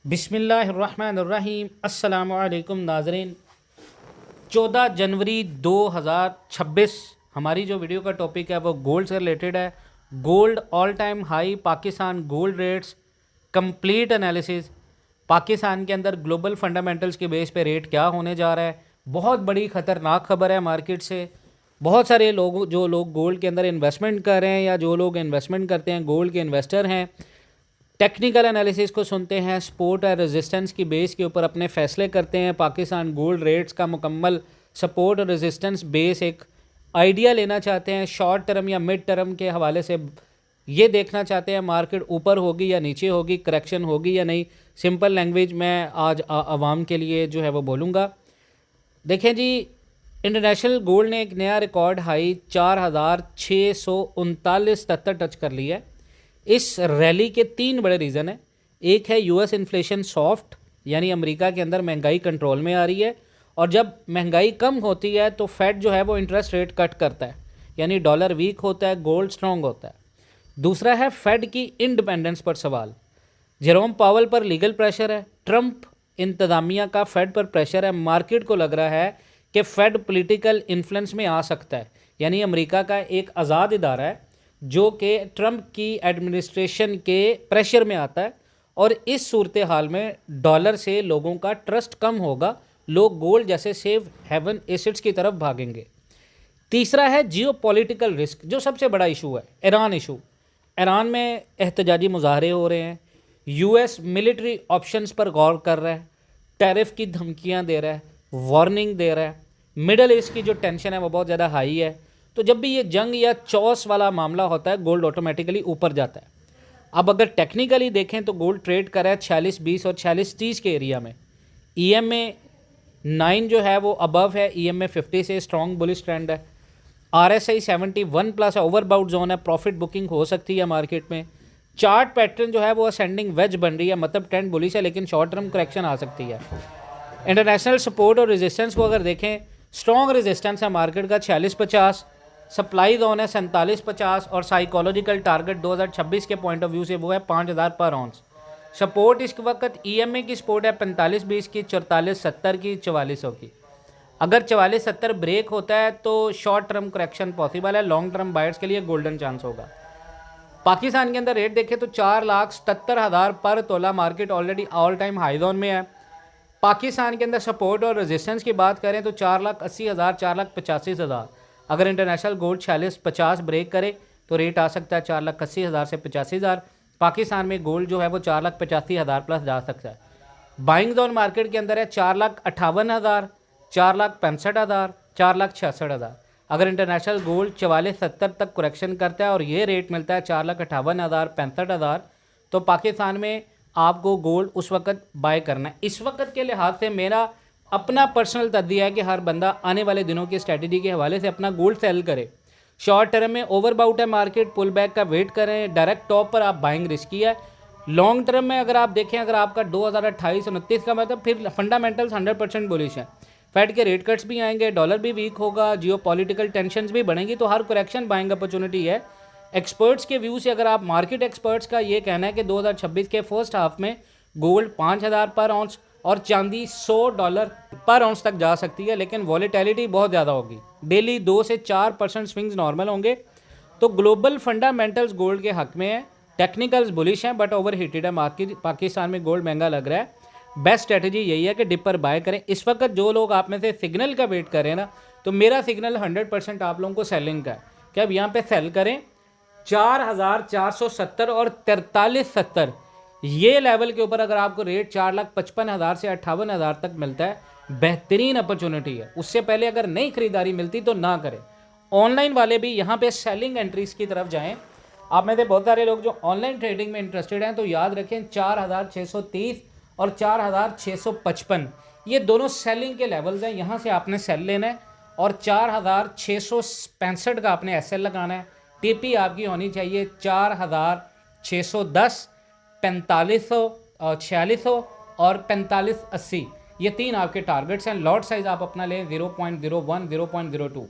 बिस्मिल्लाहिर्रहमानिर्रहीम। अस्सलामु अलैकुम नाज़रीन। 14 जनवरी 2026 हमारी जो वीडियो का टॉपिक है वो गोल्ड से रिलेटेड है। Gold all time high, Pakistan gold rates complete analysis, Pakistan के अंदर ग्लोबल फंडामेंटल्स के बेस पे रेट क्या होने जा रहा है। बहुत बड़ी ख़तरनाक खबर है मार्केट से। बहुत सारे लोग जो लोग गोल्ड के अंदर इन्वेस्टमेंट कर रहे हैं या जो लोग इन्वेस्टमेंट करते हैं, गोल्ड के इन्वेस्टर हैं, टेक्निकल एनालिसिस को सुनते हैं, सपोर्ट और रेजिस्टेंस की बेस के ऊपर अपने फैसले करते हैं। पाकिस्तान गोल्ड रेट्स का मुकम्मल सपोर्ट और रेजिस्टेंस बेस एक आइडिया लेना चाहते हैं। शॉर्ट टर्म या मिड टर्म के हवाले से ये देखना चाहते हैं मार्केट ऊपर होगी या नीचे होगी, करेक्शन होगी या नहीं। सिंपल लैंग्वेज मैं आज आवाम के लिए जो है वो बोलूँगा। देखें जी, इंटरनेशनल गोल्ड ने एक नया रिकॉर्ड हाई 4,639 टच कर लिया है। इस रैली के 3 बड़े रीज़न हैं। एक है यूएस इन्फ्लेशन सॉफ्ट, यानी अमेरिका के अंदर महंगाई कंट्रोल में आ रही है, और जब महंगाई कम होती है तो फेड जो है वो इंटरेस्ट रेट कट करता है, यानी डॉलर वीक होता है, गोल्ड स्ट्रॉन्ग होता है। दूसरा है फेड की इंडिपेंडेंस पर सवाल। जेरोम पावल पर लीगल प्रेशर है, ट्रंप इंतज़ामिया का फेड पर प्रेशर है। मार्केट को लग रहा है कि फेड पॉलिटिकल इन्फ्लुएंस में आ सकता है, यानी अमेरिका का एक आज़ाद इदारा है जो कि ट्रंप की एडमिनिस्ट्रेशन के प्रेशर में आता है, और इस सूरत हाल में डॉलर से लोगों का ट्रस्ट कम होगा, लोग गोल्ड जैसे सेफ हेवन एसेट्स की तरफ भागेंगे। तीसरा है जियोपॉलिटिकल रिस्क, जो सबसे बड़ा इशू है, ईरान इशू। ईरान में एहतजाजी मुजाहरे हो रहे हैं, यूएस मिलिट्री ऑप्शंस पर गौर कर रहा है, टैरिफ की धमकियां दे रहा है, वार्निंग दे रहा है। मिडल ईस्ट की जो टेंशन है वो बहुत ज़्यादा हाई है। तो जब भी ये जंग या चौस वाला मामला होता है, गोल्ड ऑटोमेटिकली ऊपर जाता है। अब अगर टेक्निकली देखें तो गोल्ड ट्रेड कर रहा है 46.20 और 46.30 के एरिया में। ईएमए 9 जो है वो अबव है, ईएमए 50 से स्ट्रॉन्ग बुलिश ट्रेंड है। आरएसआई 71 प्लस ओवरबाउट जोन है, प्रॉफिट बुकिंग हो सकती है मार्केट में। चार्ट पैटर्न जो है वो असेंडिंग वेज बन रही है, मतलब ट्रेंड बुलिश है, लेकिन शॉर्ट टर्म करेक्शन आ सकती है। इंटरनेशनल सपोर्ट और रेजिस्टेंस को अगर देखें, स्ट्रॉन्ग रेजिस्टेंस है मार्केट का 46.50, सप्लाई जोन है 47.50, और साइकोलॉजिकल टारगेट 2026 के पॉइंट ऑफ व्यू से वो है 5,000 पर आउंस। सपोर्ट इस वक्त ईएमए की सपोर्ट है 45.20 की, 44.70 की, 4400 की। अगर 44.70 ब्रेक होता है तो शॉर्ट टर्म करेक्शन पॉसिबल है, लॉन्ग टर्म बायर्स के लिए गोल्डन चांस होगा। पाकिस्तान के अंदर रेट देखें तो 4,77,000 पर तोला market already all time high zone में है। पाकिस्तान के अंदर सपोर्ट और रेजिस्टेंस की बात करें तो 4,80,000, 4,85,000। अगर इंटरनेशनल गोल्ड 46.50 ब्रेक करे तो रेट आ सकता है 4,80,000 से 85,000। पाकिस्तान में गोल्ड जो है वो 4,85,000 प्लस जा सकता है। बाइंग जोन मार्केट के अंदर है 4,58,000, 4,65,000, 4,66,000। अगर इंटरनेशनल गोल्ड 44.70 तक करेक्शन करता है और ये रेट मिलता है 4,58,000, 65,000, तो पाकिस्तान में आपको गोल्ड उस वक्त बाय करना है। इस वक्त के लिहाज से मेरा अपना पर्सनल तज्जिया है कि हर बंदा आने वाले दिनों की स्ट्रेटजी के हवाले से अपना गोल्ड सेल करे। शॉर्ट टर्म में ओवरबाउट है मार्केट, पुल बैक का वेट करें, डायरेक्ट टॉप पर आप बाइंग रिस्की है। लॉन्ग टर्म में अगर आप देखें, अगर आपका 2028-29 का मतलब, फिर फंडामेंटल्स 100% बुलिश है। फेड के रेट कट्स भी आएंगे, डॉलर भी वीक होगा, जियोपॉलिटिकल टेंशंस भी बढ़ेंगी, तो हर करेक्शन बाइंग अपॉर्चुनिटी है। एक्सपर्ट्स के व्यू से, अगर आप मार्केट एक्सपर्ट्स का ये कहना है कि 2026 के फर्स्ट हाफ में गोल्ड 5,000 पर आउंस और चांदी $100 पर आउंस तक जा सकती है, लेकिन वॉलेटिलिटी बहुत ज़्यादा होगी। डेली 2 से 4% स्विंग्स नॉर्मल होंगे। तो ग्लोबल फंडामेंटल्स गोल्ड के हक में है, टेक्निकल्स बुलिश हैं, बट ओवर हीटेड है मार्केट। पाकिस्तान में गोल्ड महंगा लग रहा है। बेस्ट स्ट्रेटजी यही है कि डिप पर बाय करें। इस वक्त जो लोग आप में से सिग्नल का वेट करें ना, तो मेरा सिग्नल 100% आप लोगों को सेलिंग का है कि अब यहाँ पे सेल करें। 4,470 और 4370 ये लेवल के ऊपर अगर आपको रेट 4,55,000 से 58,000 तक मिलता है, बेहतरीन अपॉर्चुनिटी है। उससे पहले अगर नई खरीदारी मिलती तो ना करें। ऑनलाइन वाले भी यहाँ पे सेलिंग एंट्रीज की तरफ जाएं। आप में से बहुत सारे लोग जो ऑनलाइन ट्रेडिंग में इंटरेस्टेड हैं, तो याद रखें 4,630 और 4,655 ये दोनों सेलिंग के लेवल्स हैं। यहाँ से आपने सेल लेना है और 4,665 का आपने एसएल लगाना है। टीपी आपकी होनी चाहिए 4,610, 4,500, 4,600 और 4,580। ये 3 आपके टारगेट्स हैं। लॉट साइज आप अपना लें 0.01, 0.02।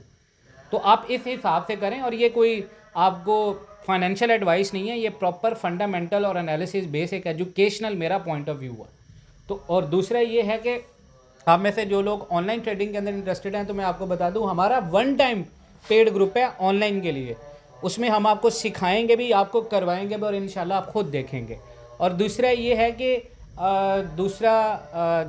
तो आप इस हिसाब से करें, और ये कोई आपको फाइनेंशियल एडवाइस नहीं है, ये प्रॉपर फंडामेंटल और एनालिसिस बेस एक एजुकेशनल मेरा पॉइंट ऑफ व्यू है। तो और दूसरा ये है कि आप में से जो लोग ऑनलाइन ट्रेडिंग के अंदर इंटरेस्टेड हैं तो मैं आपको बता दूं, हमारा वन टाइम पेड ग्रुप है ऑनलाइन के लिए। उसमें हम आपको सिखाएंगे भी, आपको करवाएंगे भी, और इंशाल्लाह आप खुद देखेंगे। और दूसरा ये है कि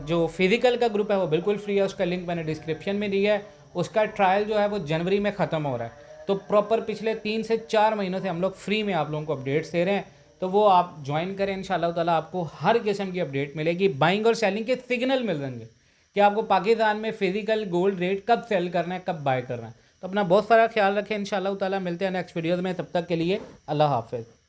जो फिज़िकल का ग्रुप है वो बिल्कुल फ्री है, उसका लिंक मैंने डिस्क्रिप्शन में दिया है। उसका ट्रायल जो है वो जनवरी में ख़त्म हो रहा है, तो प्रॉपर पिछले 3 से 4 महीनों से हम लोग फ्री में आप लोगों को अपडेट्स दे रहे हैं। तो वो आप ज्वाइन करें, इंशाल्लाह ताला आपको हर किस्म की अपडेट मिलेगी, बाइंग और सेलिंग के सिग्नल मिल जाएंगे कि आपको पाकिस्तान में फिजिकल गोल्ड रेट कब सेल करना है, कब बाय करना है। तो अपना बहुत सारा ख्याल रखें, इंशाल्लाह ताला मिलते हैं नेक्स्ट वीडियोज़ में। तब तक के लिए अल्लाह हाफ़िज़।